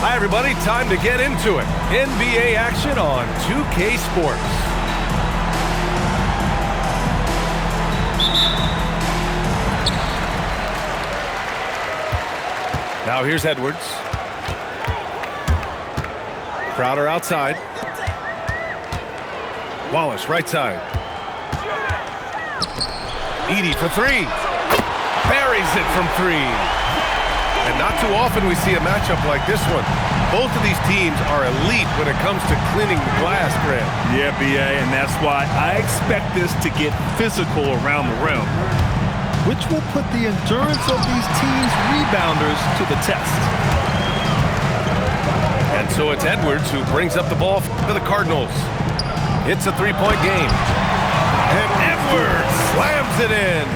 Hi, everybody. Time to get into it. NBA action on 2K Sports. Now here's Edwards. Crowder outside. Wallace right side. Edey for three. Buries it from three. And not too often we see a matchup like this one. Both of these teams are elite when it comes to cleaning the glass, Grant. Yeah, B.A., and that's why I expect this to get physical around the rim, which will put the endurance of these teams' rebounders to the test. And so it's Edwards who brings up the ball for the Cardinals. It's a three-point game. And Edwards slams it in.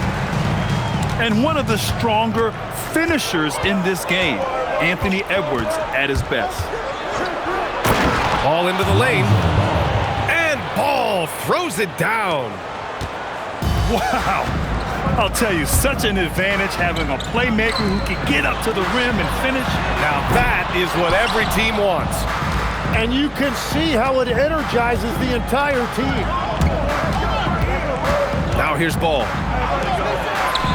And one of the stronger finishers in this game, Anthony Edwards at his best. Ball into the lane. And Ball throws it down. Wow. I'll tell you, such an advantage having a playmaker who can get up to the rim and finish. Now that is what every team wants. And you can see how it energizes the entire team. Now here's Ball.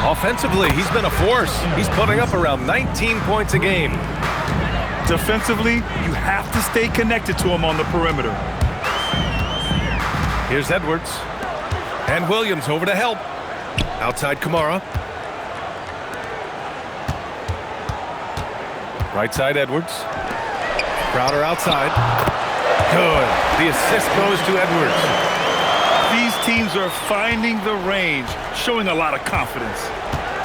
Offensively, he's been a force. He's putting up around 19 points a game. Defensively, you have to stay connected to him on the perimeter. Here's Edwards. And Williams over to help. Outside Kamara. Right side Edwards. Crowder outside. Good. The assist goes to Edwards. These teams are finding the range, showing a lot of confidence.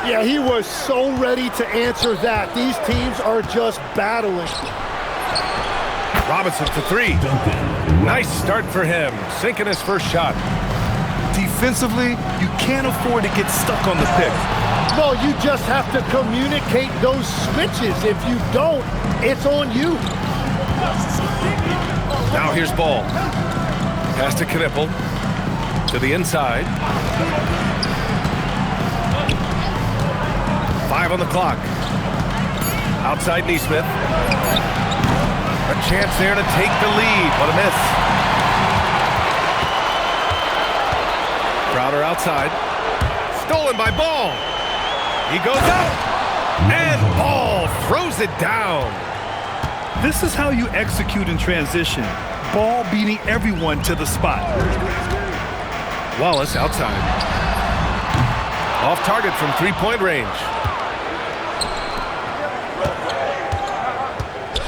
Yeah, he was so ready to answer that. These teams are just battling. Robinson for three. Nice start for him. Sinking his first shot. Defensively, you can't afford to get stuck on the pick. No, you just have to communicate those switches. If you don't, it's on you. Now here's Ball. Pass to Knipple. To the inside. 5 on the clock. Outside Neesmith. A chance there to take the lead, but a miss. Crowder outside. Stolen by Ball. He goes out. And Ball throws it down. This is how you execute in transition. Ball beating everyone to the spot. Wallace outside. Off target from three-point range.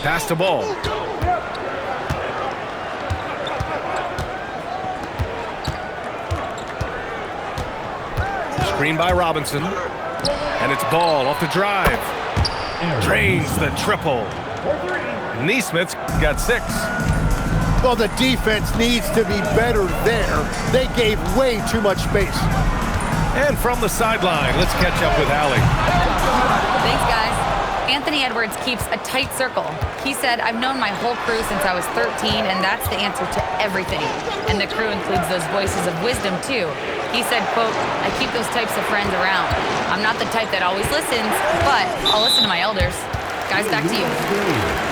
Pass to Ball. Screen by Robinson. And it's Ball off the drive. Drains the triple. Neesmith's got 6. Well, the defense needs to be better there. They gave way too much space. And from the sideline, let's catch up with Allie. Thanks, guys. Anthony Edwards keeps a tight circle. He said, I've known my whole crew since I was 13, and that's the answer to everything. And the crew includes those voices of wisdom, too. He said, quote, I keep those types of friends around. I'm not the type that always listens, but I'll listen to my elders. Guys, back to you.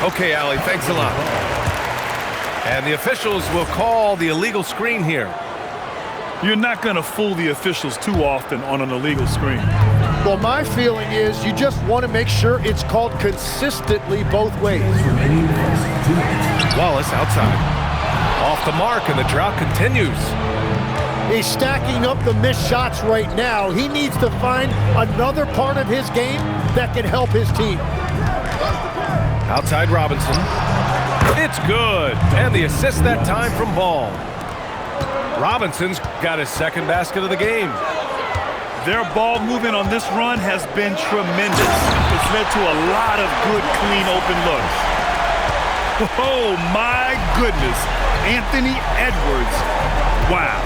Okay, Allie, thanks a lot. And the officials will call the illegal screen here. You're not going to fool the officials too often on an illegal screen. Well, my feeling is you just want to make sure it's called consistently both ways. Wallace outside. Off the mark, and the drought continues. He's stacking up the missed shots right now. He needs to find another part of his game that can help his team. Outside Robinson. It's good. And the assist that time from Ball. Robinson's got his second basket of the game. Their ball movement on this run has been tremendous. It's led to a lot of good, clean, open looks. Oh, my goodness. Anthony Edwards. Wow.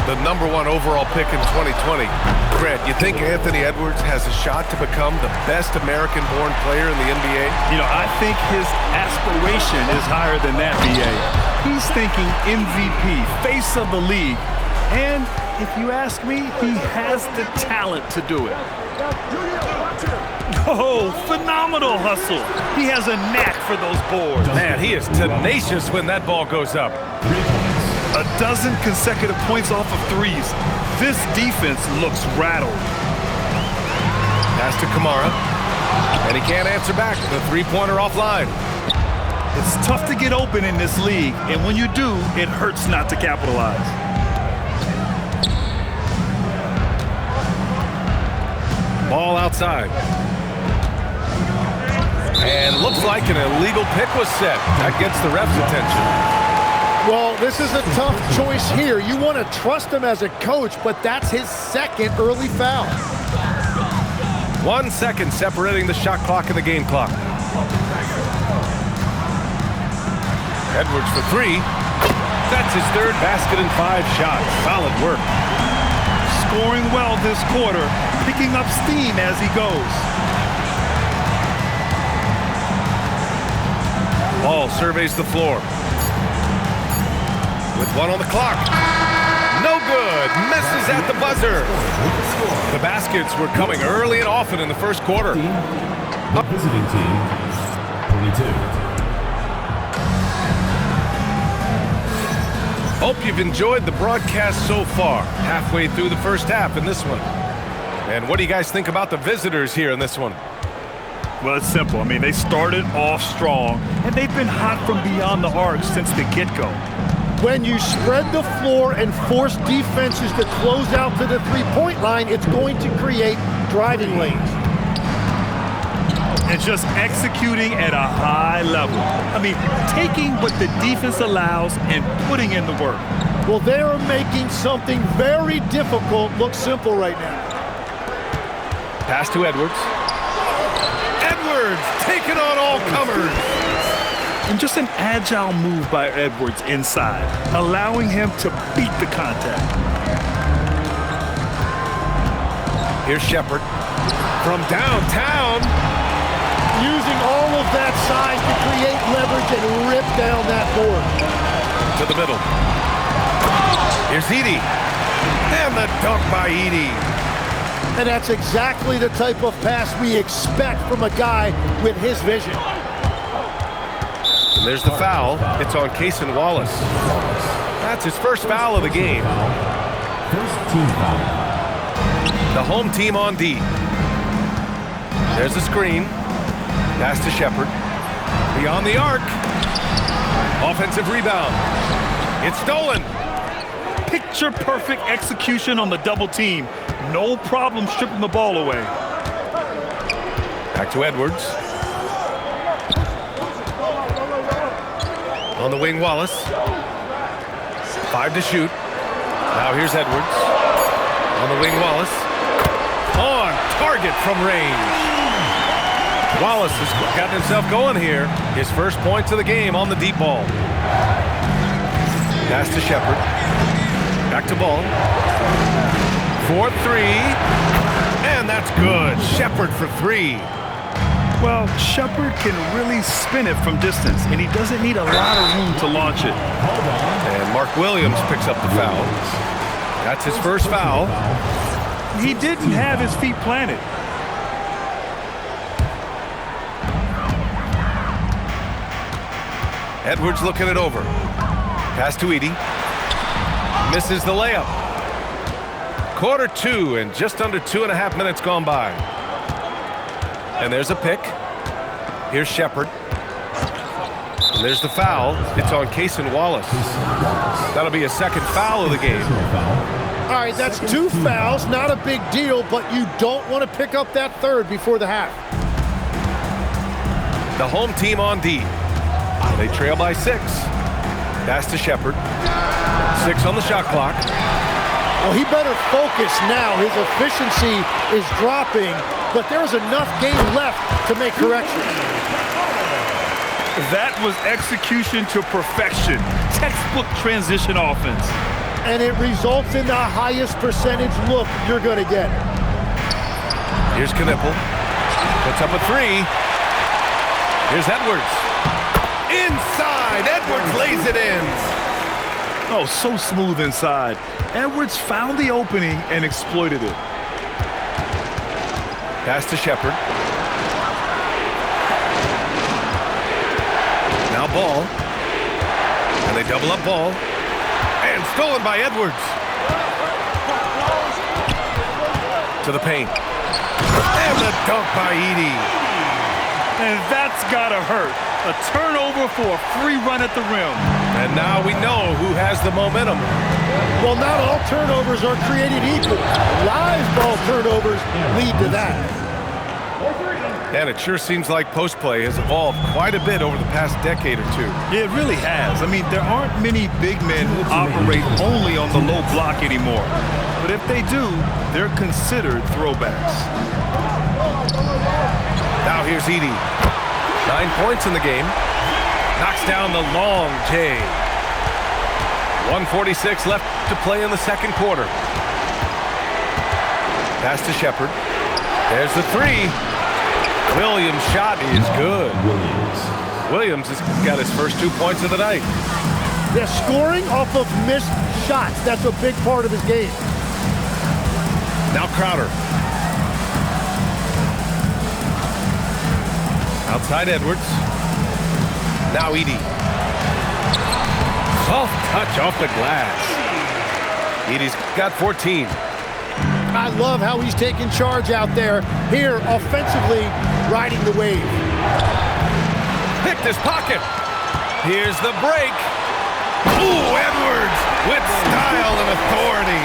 The #1 overall pick in 2020. Grant, you think Anthony Edwards has a shot to become the best American-born player in the NBA? You know, I think his aspiration is higher than that, B.A. He's thinking MVP, face of the league. And if you ask me, he has the talent to do it. Oh, phenomenal hustle. He has a knack for those boards. Man, he is tenacious when that ball goes up. 12 consecutive points off of threes. This defense looks rattled. Pass to Kamara. And he can't answer back. The three-pointer offline. It's tough to get open in this league, and when you do, it hurts not to capitalize. Ball outside. And looks like an illegal pick was set. That gets the ref's attention. Well, this is a tough choice here. You want to trust him as a coach, but that's his second early foul. 1 second separating the shot clock and the game clock. Edwards for three. That's his third basket in 5 shots. Solid work. Scoring well this quarter, picking up steam as he goes. Ball surveys the floor. With 1 on the clock. No good. Misses at the buzzer. The baskets were coming early and often in the first quarter. The visiting team, 22. Hope you've enjoyed the broadcast so far. Halfway through the first half in this one. And what do you guys think about the visitors here in this one? Well, it's simple. I mean, they started off strong, and they've been hot from beyond the arc since the get-go. When you spread the floor and force defenses to close out to the three-point line, it's going to create driving lanes. And just executing at a high level. I mean, taking what the defense allows and putting in the work. Well, they are making something very difficult look simple right now. Pass to Edwards. Edwards taking on all comers. And just an agile move by Edwards inside, allowing him to beat the contact. Here's Shepherd from downtown. Using all of that size to create leverage and rip down that board. To the middle. Here's Edey. And the dunk by Edey. And that's exactly the type of pass we expect from a guy with his vision. And there's the foul. It's on Cason Wallace. That's his first foul of the game. First team foul. The home team on D. There's the screen. Pass to Shepherd. Beyond the arc. Offensive rebound. It's stolen. Picture-perfect execution on the double team. No problem stripping the ball away. Back to Edwards. On the wing, Wallace. 5 to shoot. Now here's Edwards. On the wing, Wallace. On target from range. Wallace has gotten himself going here. His first points of the game on the deep ball. Pass to Shepherd. Back to Ball. 4-3. And that's good. Shepherd for 3. Well, Shepherd can really spin it from distance, and he doesn't need a lot of room to launch it. And Mark Williams picks up the foul. That's his first foul. He didn't have his feet planted. Edwards looking it over. Pass to Edey. Misses the layup. Quarter 2 and just under 2.5 minutes gone by. And there's a pick. Here's Shepherd. And there's the foul. It's on Cason Wallace. That'll be a second foul of the game. All right, that's 2 fouls. Not a big deal, but you don't want to pick up that third before the half. The home team on D. They trail by 6. Pass to Shepherd. 6 on the shot clock. Well, he better focus now. His efficiency is dropping, but there's enough game left to make corrections. That was execution to perfection. Textbook transition offense. And it results in the highest percentage look you're going to get. Here's Knipple. Puts up a 3. Here's Edwards. Inside. inside. Edwards lays it in. Oh, so smooth inside. Edwards found the opening and exploited it. Pass to Shepard. Now Ball. And they double up Ball. And stolen by Edwards. To the paint. And the dunk by Edey. And that's gotta hurt. A turnover for a free run at the rim. And now we know who has the momentum. Well, not all turnovers are created equal. Live ball turnovers lead to that. And it sure seems like post play has evolved quite a bit over the past decade or two. It really has. I mean, there aren't many big men who operate only on the low block anymore. But if they do, they're considered throwbacks. Now here's Edey. 9 points in the game. Knocks down the long J. 1:46 left to play in the second quarter. Pass to Shepard. There's the three. Williams' shot is good. Williams has got his first 2 points of the night. They're scoring off of missed shots. That's a big part of his game. Now Crowder. Outside Edwards. Now Edey. Soft touch off the glass. Edey's got 14. I love how he's taking charge out there. Here, offensively, riding the wave. Picked his pocket. Here's the break. Ooh, Edwards with style and authority.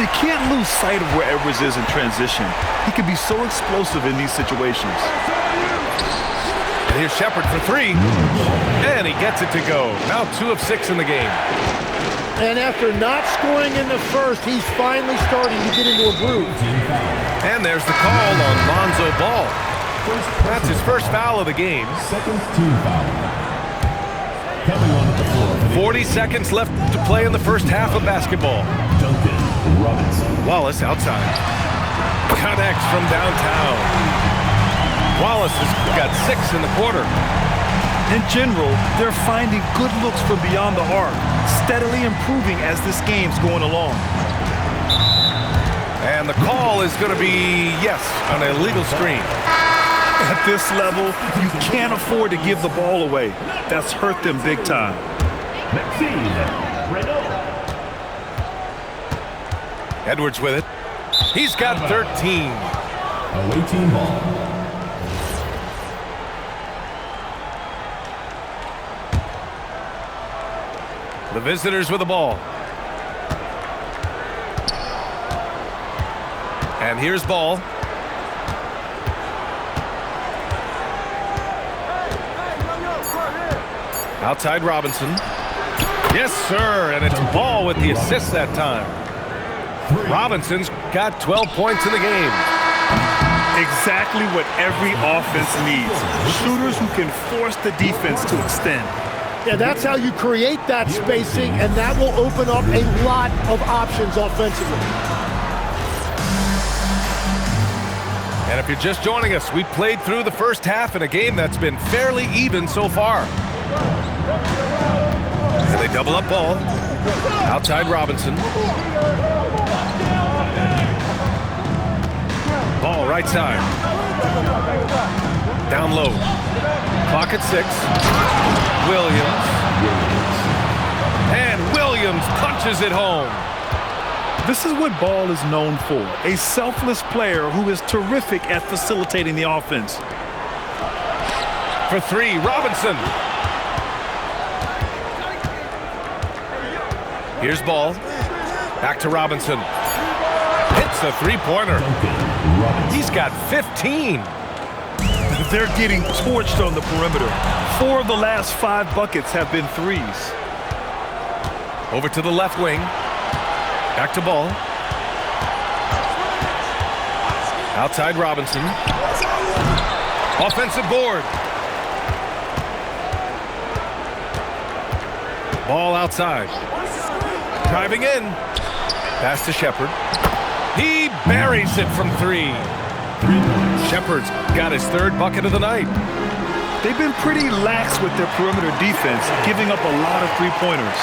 You can't lose sight of where Edwards is in transition. He can be so explosive in these situations. And here's Shepard for three. And he gets it to go. Now 2 of 6 in the game. And after not scoring in the first, he's finally starting to get into a groove. And there's the call on Lonzo Ball. That's his first foul of the game. Second team foul. Coming on the floor. 40 seconds left to play in the first half of basketball. Duncan Robinson. Wallace outside. Connects from downtown. Wallace has got 6 in the quarter. In general, they're finding good looks from beyond the arc, steadily improving as this game's going along. And the call is going to be, yes, an illegal screen. At this level, you can't afford to give the ball away. That's hurt them big time. Edwards with it. He's got 13. Away team ball. The visitors with the ball. And here's Ball. Outside Robinson. Yes, sir. And it's Ball with the assist that time. Robinson's got 12 points in the game. Exactly what every offense needs. Shooters who can force the defense to extend. Yeah, that's how you create that spacing, and that will open up a lot of options offensively. And if you're just joining us, we played through the first half in a game that's been fairly even so far. And they double up Ball. Outside Robinson. Ball right side. Down low. Clock at 6. Williams. And Williams punches it home. This is what Ball is known for, a selfless player who is terrific at facilitating the offense. For 3, Robinson. Here's Ball. Back to Robinson. Hits the three-pointer. He's got 15. They're getting torched on the perimeter. 4 of the last 5 buckets have been threes. Over to the left wing. Back to Ball. Outside Robinson. Offensive board. Ball outside. Driving in. Pass to Shepard. He buries it from 3. Shepard's got his 3rd bucket of the night. They've been pretty lax with their perimeter defense, giving up a lot of three-pointers.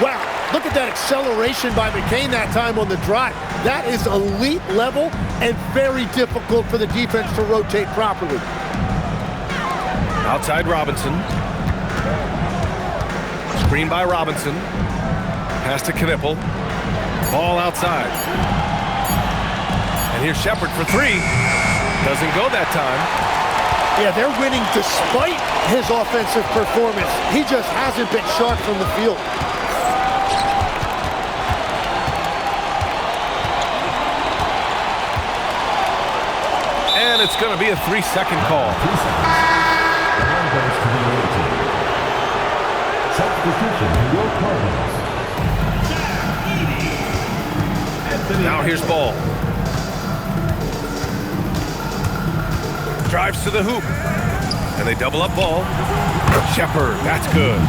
Wow, look at that acceleration by McCain that time on the drive. That is elite level and very difficult for the defense to rotate properly. Outside Robinson. Screen by Robinson. Pass to Knippel. Ball outside. And here's Shepard for three. Doesn't go that time. Yeah, they're winning despite his offensive performance. He just hasn't been sharp from the field. And it's going to be a 3-second call. Now here's Ball. Drives to the hoop. And they double up Ball. Shepard, that's good.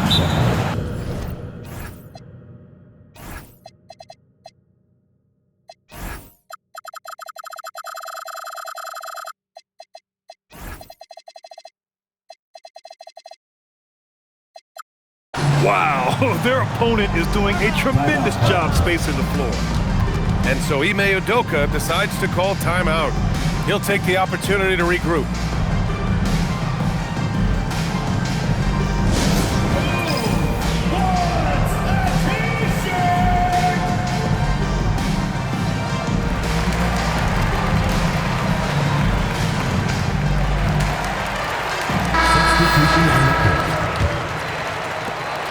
Wow, their opponent is doing a tremendous job spacing the floor. And so Ime Udoka decides to call timeout. He'll take the opportunity to regroup.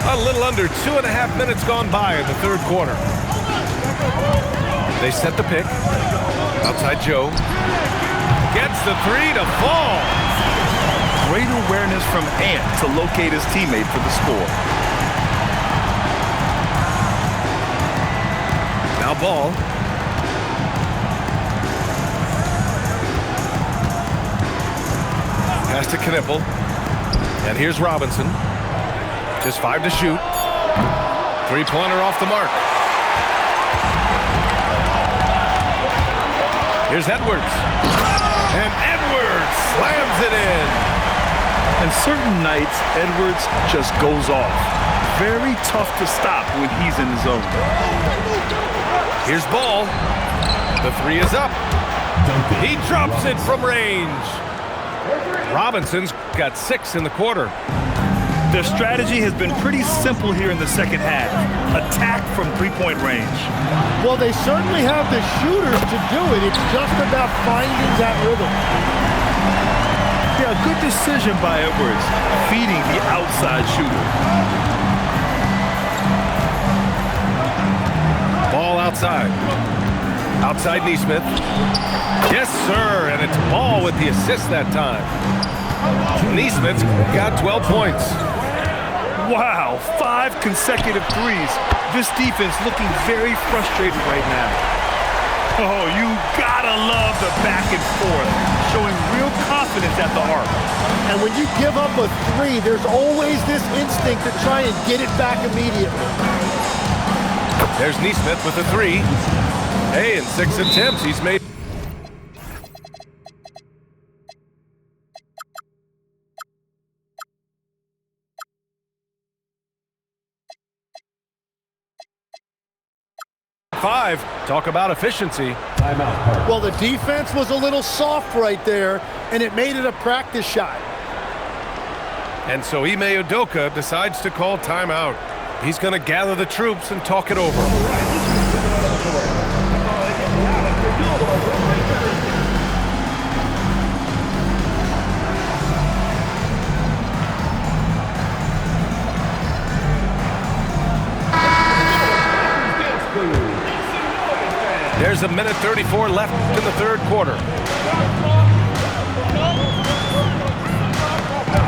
A little under 2.5 minutes gone by in the third quarter. They set the pick. Outside Joe. Gets the three to fall. Great awareness from Ant to locate his teammate for the score. Now Ball. Pass to Knippel. And here's Robinson. Just 5 to shoot. Three-pointer off the mark. Here's Edwards. And Edwards slams it in. And certain nights, Edwards just goes off. Very tough to stop when he's in the zone. Here's Ball. The three is up. He drops it from range. Robinson's got 6 in the quarter. Their strategy has been pretty simple here in the second half. Attack from three-point range. Well, they certainly have the shooters to do it. It's just about finding that rhythm. Yeah, good decision by Edwards, feeding the outside shooter. Ball outside. Outside Neesmith. Yes, sir, and it's Ball with the assist that time. Neesmith's got 12 points. Wow, 5 consecutive threes. This defense looking very frustrated right now. Oh, you gotta love the back and forth, showing real confidence at the arc. And when you give up a three, there's always this instinct to try and get it back immediately. There's Neesmith with a three. Hey, in 6 attempts, he's made. Five. Talk about efficiency. Timeout. Well, the defense was a little soft right there, and it made it a practice shot. And so Ime Udoka decides to call timeout. He's going to gather the troops and talk it over. There's a minute 34 left in the third quarter.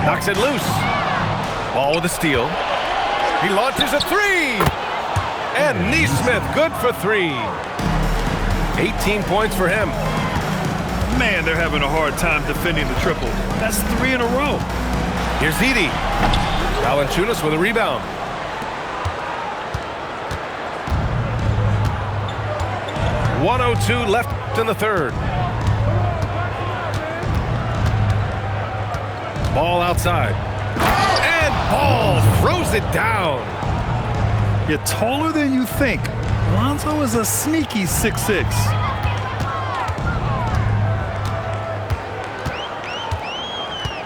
Knocks it loose. Ball with a steal. He launches a three. And Neesmith good for 3. 18 points for him. Man, they're having a hard time defending the triple. That's 3 in a row. Here's Edey. Valanciunas with a rebound. .102 left in the third. Ball outside. And Ball throws it down. You're taller than you think. Alonzo is a sneaky 6'6".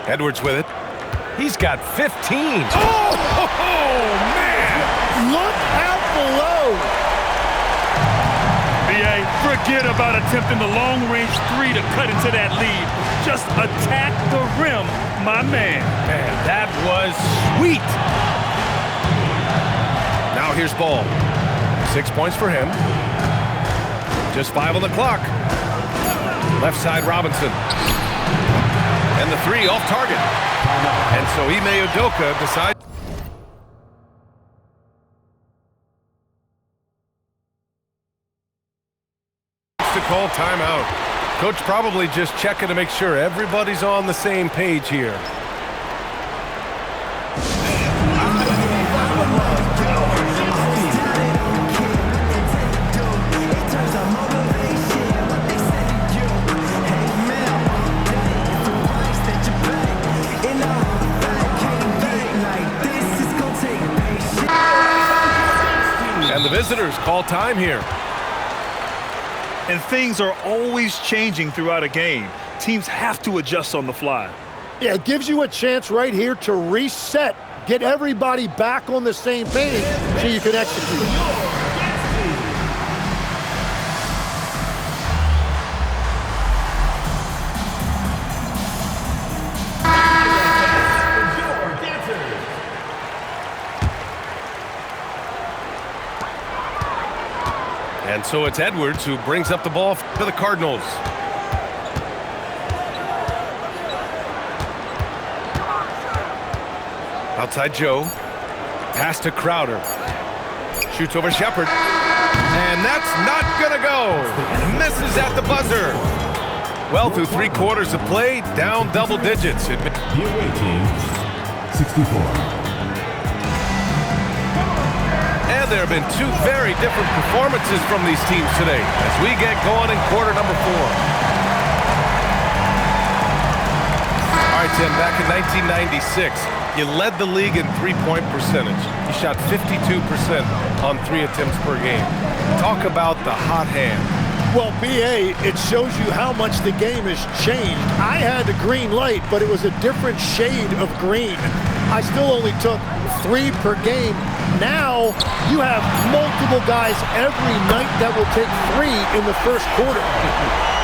Edwards with it. He's got 15. Oh, man! Look out below. BA, forget about attempting the long-range three to cut into that lead. Just attack the rim, my man. Man, that was sweet. Now here's Ball. 6 points for him. Just 5 on the clock. Left side Robinson. And the three off target. And so Ime Udoka decides to call timeout. Coach probably just checking to make sure everybody's on the same page here. And the visitors call time here. And things are always changing throughout a game. Teams have to adjust on the fly. Yeah, it gives you a chance right here to reset, get everybody back on the same page so you can execute. And so it's Edwards who brings up the ball for the Cardinals. Outside Joe. Pass to Crowder. Shoots over Shepard. And that's not going to go. Misses at the buzzer. Well, through 3 quarters of play, down double digits. The away team, 64. And there have been 2 very different performances from these teams today as we get going in quarter number 4. All right, Tim, back in 1996, you led the league in three-point percentage. You shot 52% on 3 attempts per game. Talk about the hot hand. Well, BA, it shows you how much the game has changed. I had the green light, but it was a different shade of green. I still only took 3 per game. Now you have multiple guys every night that will take 3 in the first quarter.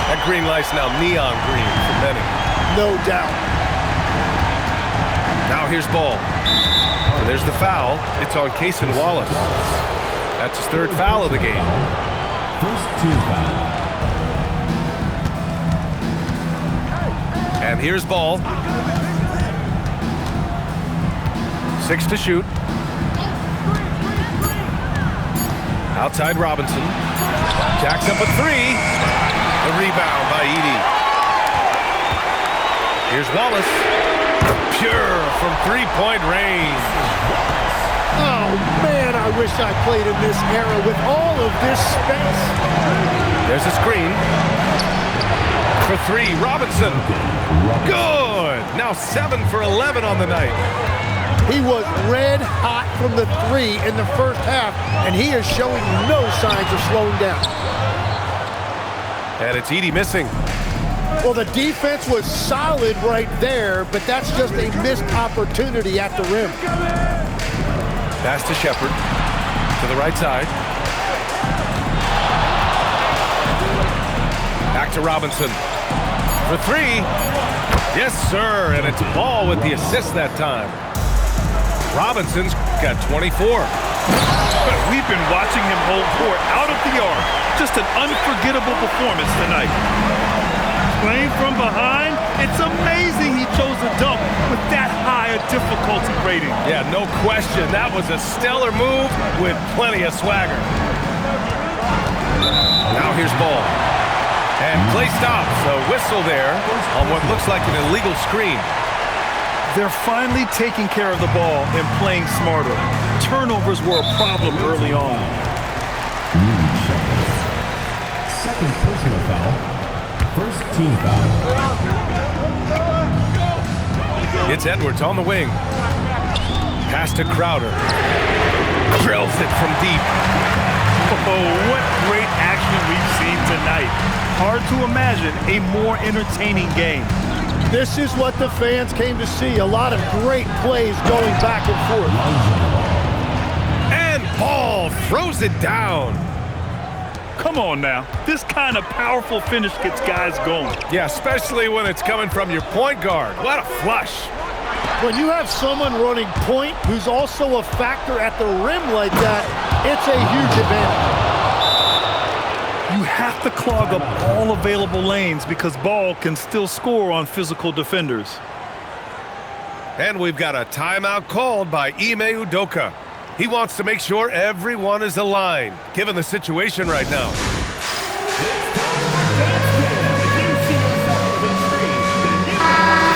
That green light's now neon green for many. No doubt. Now here's Ball. And there's the foul. It's on Cason Wallace. That's his 3rd foul of the game. First team foul. And here's Ball. 6 to shoot. Outside Robinson. Jacks up a 3. The rebound by Edey. Here's Wallace. Pure from 3-point range. Oh, man, I wish I played in this era with all of this space. There's a screen. For 3, Robinson. Good. Now 7 for 11 on the night. He was red hot from the 3 in the first half, and he is showing no signs of slowing down. And it's Edey missing. Well, the defense was solid right there, but that's just a missed opportunity at the rim. Pass to Shepard. To the right side. Back to Robinson. For 3. Yes, sir. And it's Ball with the assist that time. Robinson's got 24. We've been watching him hold court out of the arc. Just an unforgettable performance tonight. Playing from behind, it's amazing he chose a dunk with that high a difficulty rating. Yeah, no question. That was a stellar move with plenty of swagger. Now here's Ball. And play stops. A whistle there on what looks like an illegal screen. They're finally taking care of the ball and playing smarter. Turnovers were a problem early on. Second personal foul. First team foul. It's Edwards on the wing. Pass to Crowder. Drills it from deep. Oh, what great action we've seen tonight. Hard to imagine a more entertaining game. This is what the fans came to see. A lot of great plays going back and forth. And Ball throws it down. Come on now. This kind of powerful finish gets guys going. Yeah, especially when it's coming from your point guard. What a flush. When you have someone running point who's also a factor at the rim like that, it's a huge advantage. You have to clog up all available lanes because Ball can still score on physical defenders. And we've got a timeout called by Ime Udoka. He wants to make sure everyone is aligned, given the situation right now.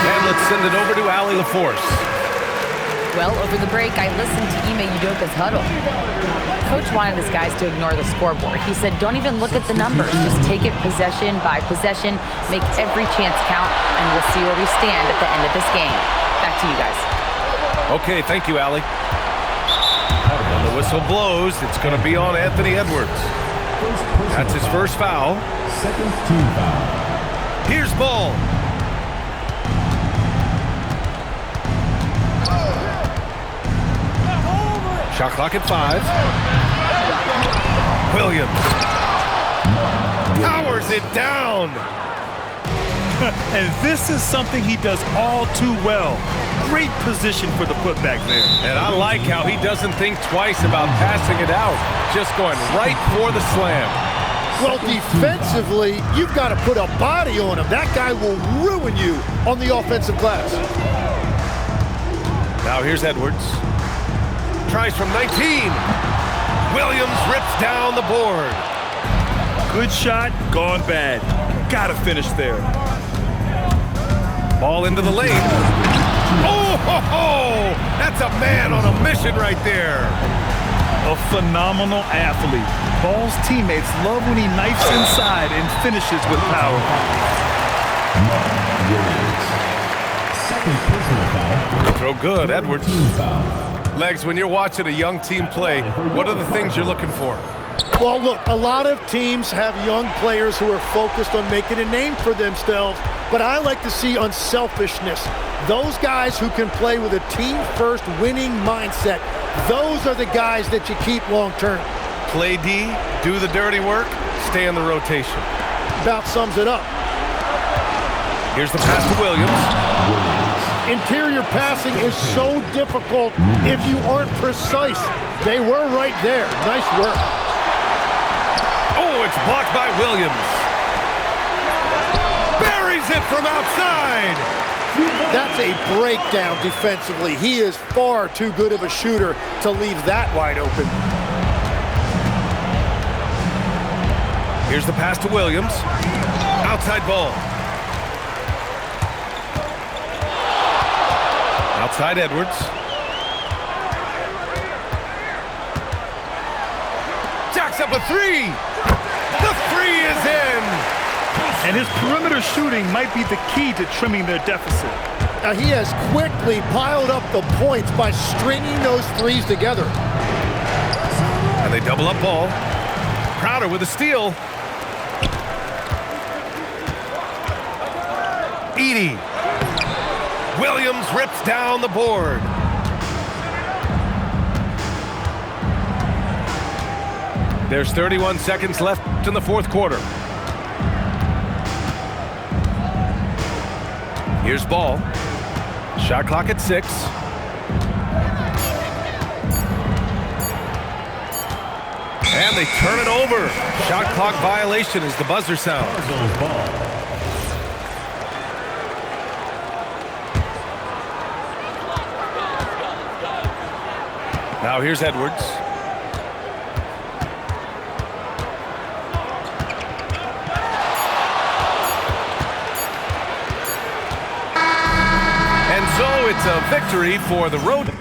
And let's send it over to Allie LaForce. Well, over the break, I listened to Ime Udoka's huddle. Coach wanted his guys to ignore the scoreboard. He said, don't even look at the numbers. Just take it possession by possession, make every chance count, and we'll see where we stand at the end of this game. Back to you guys. Okay, thank you, Allie. When the whistle blows, it's going to be on Anthony Edwards. That's his first foul. Second team foul. Here's Ball. Shot clock at 5. Williams powers it down. And this is something he does all too well. Great position for the putback there. And I like how he doesn't think twice about passing it out, just going right for the slam. Well, defensively, you've got to put a body on him. That guy will ruin you on the offensive glass. Now here's Edwards. Tries from 19. Williams rips down the board. Good shot, gone bad. Gotta finish there. Ball into the lane. Oh, ho, ho! That's a man on a mission right there. A phenomenal athlete. Ball's teammates love when he knifes inside and finishes with power. Second personal foul. Throw good, Edwards. Team foul. Legs, when you're watching a young team play, what are the things you're looking for? Well, look, a lot of teams have young players who are focused on making a name for themselves, but I like to see unselfishness. Those guys who can play with a team-first winning mindset, those are the guys that you keep long-term. Play D, do the dirty work, stay in the rotation. About sums it up. Here's the pass to Williams. Interior passing is so difficult if you aren't precise. They were right there. Nice work. Oh, it's blocked by Williams. Buries it from outside. That's a breakdown defensively. He is far too good of a shooter to leave that wide open. Here's the pass to Williams. Outside ball. Outside Edwards. Jacks up a 3. The 3 is in. And his perimeter shooting might be the key to trimming their deficit. Now he has quickly piled up the points by stringing those threes together. And they double up Ball. Crowder with a steal. Edey. Williams rips down the board. There's 31 seconds left in the fourth quarter. Here's Ball. Shot clock at 6. And they turn it over. Shot clock violation as the buzzer sounds. Now here's Edwards. And so it's a victory for the road.